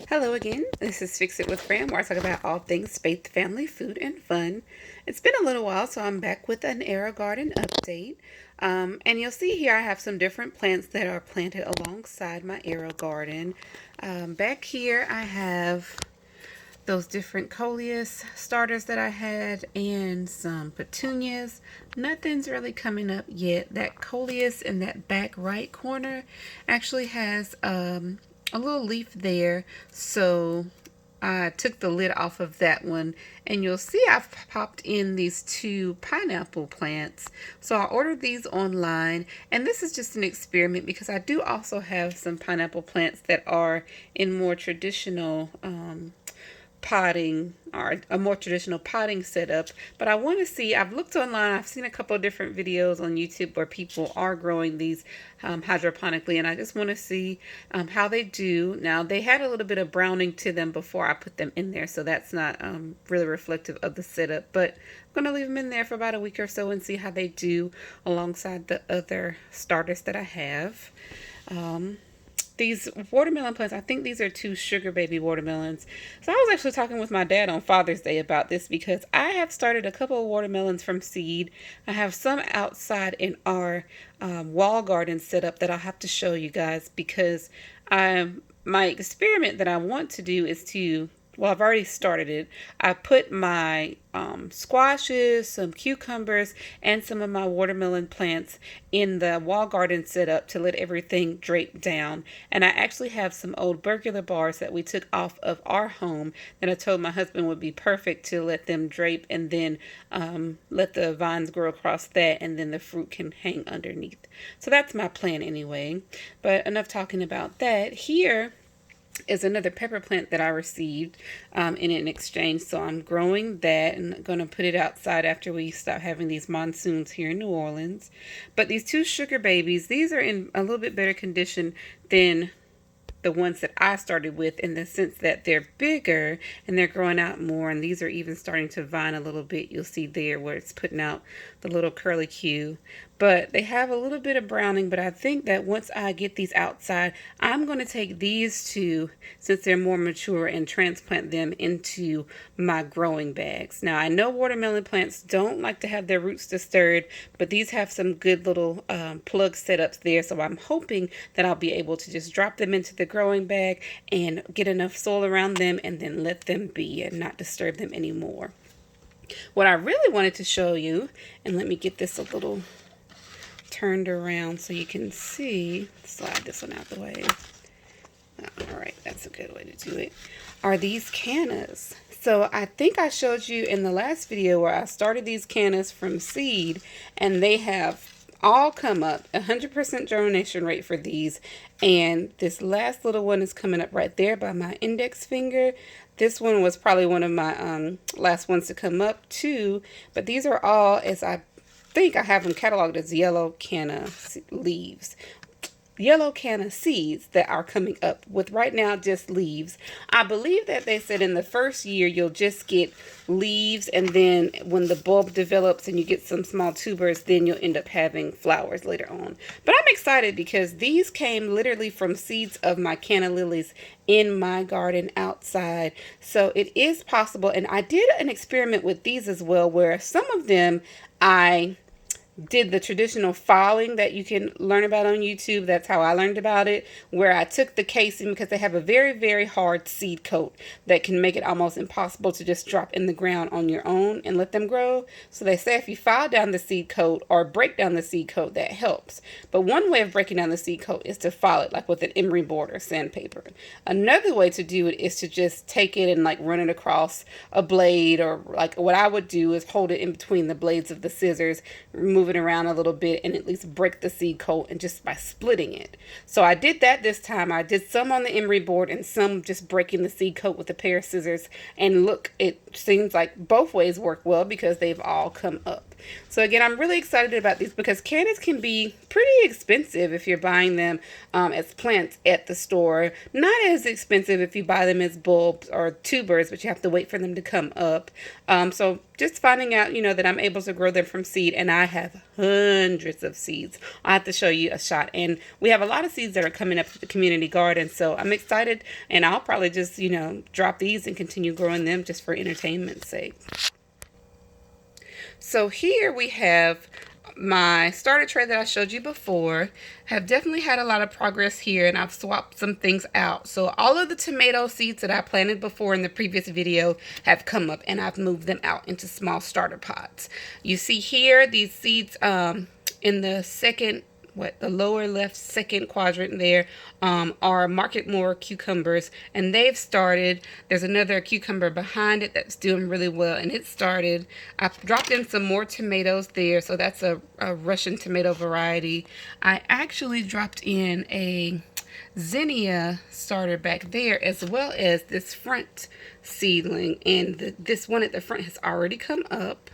Hello again. This is Fix It with Fran, where I talk about all things faith, family, food, and fun. It's been a little while, so I'm back with an AeroGarden update. And you'll see here I have some different plants that are planted alongside my AeroGarden. Back here I have those different Coleus starters that I had and some Petunias. Nothing's really coming up yet. That Coleus in that back right corner actually has a little leaf there, so I took the lid off of that one, and you'll see I've popped in these two pineapple plants. So I ordered these online, and this is just an experiment because I do also have some pineapple plants that are in more traditional potting, or a more traditional potting setup. But I want to see, I've looked online, I've seen a couple of different videos on YouTube where people are growing these hydroponically, and I just want to see how they do. Now, they had a little bit of browning to them before I put them in there, so that's not really reflective of the setup, but I'm going to leave them in there for about a week or so and see how they do alongside the other starters that I have. These watermelon plants, I think these are two sugar baby watermelons. So I was actually talking with my dad on Father's Day about this because I have started a couple of watermelons from seed. I have some outside in our wall garden setup that I'll have to show you guys because my experiment that I want to do is to, well, I've already started it. I put my squashes, some cucumbers, and some of my watermelon plants in the wall garden setup to let everything drape down. And I actually have some old burglar bars that we took off of our home that I told my husband would be perfect to let them drape and then let the vines grow across that, and then the fruit can hang underneath. So that's my plan anyway. But enough talking about that. Here is another pepper plant that I received in an exchange. So I'm growing that and going to put it outside after we stop having these monsoons here in New Orleans. But these two sugar babies, these are in a little bit better condition than the ones that I started with, in the sense that they're bigger and they're growing out more, and these are even starting to vine a little bit. You'll see there where it's putting out the little curly Q. But they have a little bit of browning, but I think that once I get these outside, I'm going to take these two, since they're more mature, and transplant them into my growing bags. Now, I know watermelon plants don't like to have their roots disturbed, but these have some good little plug setups there, so I'm hoping that I'll be able to just drop them into the growing bag and get enough soil around them and then let them be and not disturb them anymore. What I really wanted to show you, and let me get this a little turned around so you can see, slide this one out the way. All right, that's a good way to do it. Are these cannas? So I think I showed you in the last video where I started these cannas from seed, and they have all come up, 100% germination rate for these. And this last little one is coming up right there by my index finger. This one was probably one of my last ones to come up too. But these are all, as I think I have them cataloged as yellow canna leaves. Yellow canna seeds that are coming up with right now just leaves. I believe that they said in the first year you'll just get leaves, and then when the bulb develops and you get some small tubers, then you'll end up having flowers later on. But I'm excited because these came literally from seeds of my canna lilies in my garden outside. So it is possible, and I did an experiment with these as well, where some of them I did the traditional filing that you can learn about on YouTube. That's how I learned about it, where I took the casing, because they have a very, very hard seed coat that can make it almost impossible to just drop in the ground on your own and let them grow. So they say if you file down the seed coat or break down the seed coat, that helps. But one way of breaking down the seed coat is to file it like with an emery board or sandpaper. Another way to do it is to just take it and like run it across a blade, or like what I would do is hold it in between the blades of the scissors, remove it around a little bit, and at least break the seed coat, and just by splitting it. So I did that this time. I did some on the emery board and some just breaking the seed coat with a pair of scissors, and look, it seems like both ways work well because they've all come up. So again, I'm really excited about these because Cannas can be pretty expensive if you're buying them as plants at the store. Not as expensive if you buy them as bulbs or tubers, but you have to wait for them to come up. So just finding out, that I'm able to grow them from seed, and I have hundreds of seeds. I have to show you a shot, and we have a lot of seeds that are coming up to the community garden, so I'm excited, and I'll probably just, drop these and continue growing them just for entertainment's sake. So here we have my starter tray that I showed you before. Have definitely had a lot of progress here, and I've swapped some things out. So all of the tomato seeds that I planted before in the previous video have come up, and I've moved them out into small starter pots. You see here these seeds in the second, the lower left second quadrant there are Market More cucumbers, and they've started. There's another cucumber behind it that's doing really well, and it started. I've dropped in some more tomatoes there, so that's a Russian tomato variety. I actually dropped in a zinnia starter back there, as well as this front seedling, and this one at the front has already come up.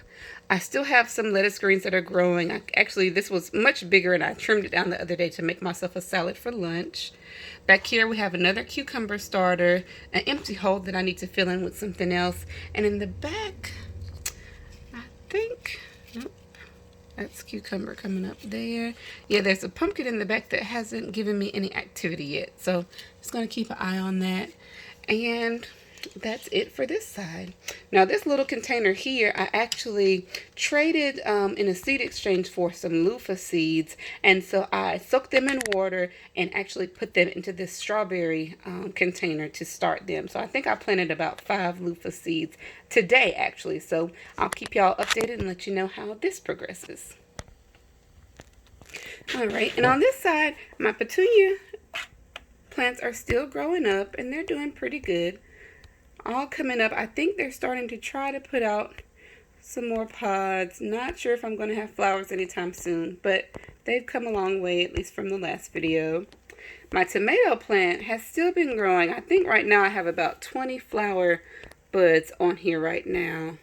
I still have some lettuce greens that are growing. Actually, this was much bigger, and I trimmed it down the other day to make myself a salad for lunch. Back here, we have another cucumber starter, an empty hole that I need to fill in with something else. And in the back, I think, nope, that's cucumber coming up there. Yeah, there's a pumpkin in the back that hasn't given me any activity yet. So just going to keep an eye on that. And that's it for this side. Now this little container here, I actually traded in a seed exchange for some loofah seeds, and so I soaked them in water and actually put them into this strawberry container to start them. So I think I planted about 5 loofah seeds today actually, so I'll keep y'all updated and let you know how this progresses. Alright, and on this side, my petunia plants are still growing up, and they're doing pretty good. All coming up. I think they're starting to try to put out some more pods. Not sure if I'm going to have flowers anytime soon, but they've come a long way, at least from the last video. My tomato plant has still been growing. I think right now I have about 20 flower buds on here right now.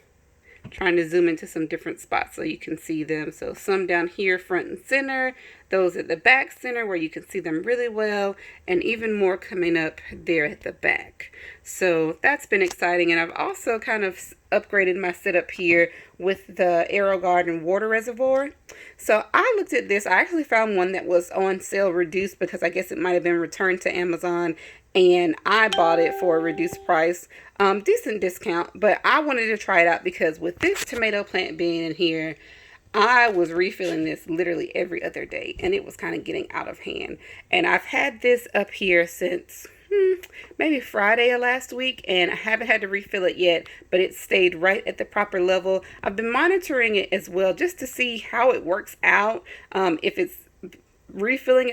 Trying to zoom into some different spots so you can see them. So some down here front and center, those at the back center where you can see them really well, and even more coming up there at the back. So that's been exciting, and I've also kind of upgraded my setup here with the AeroGarden water reservoir. So I looked at this. I actually found one that was on sale reduced because I guess it might have been returned to Amazon, and I bought it for a reduced price. Decent discount, but I wanted to try it out because with this tomato plant being in here, I was refilling this literally every other day, and it was kind of getting out of hand. And I've had this up here since maybe Friday of last week, and I haven't had to refill it yet, but it stayed right at the proper level. I've been monitoring it as well just to see how it works out, if it's refilling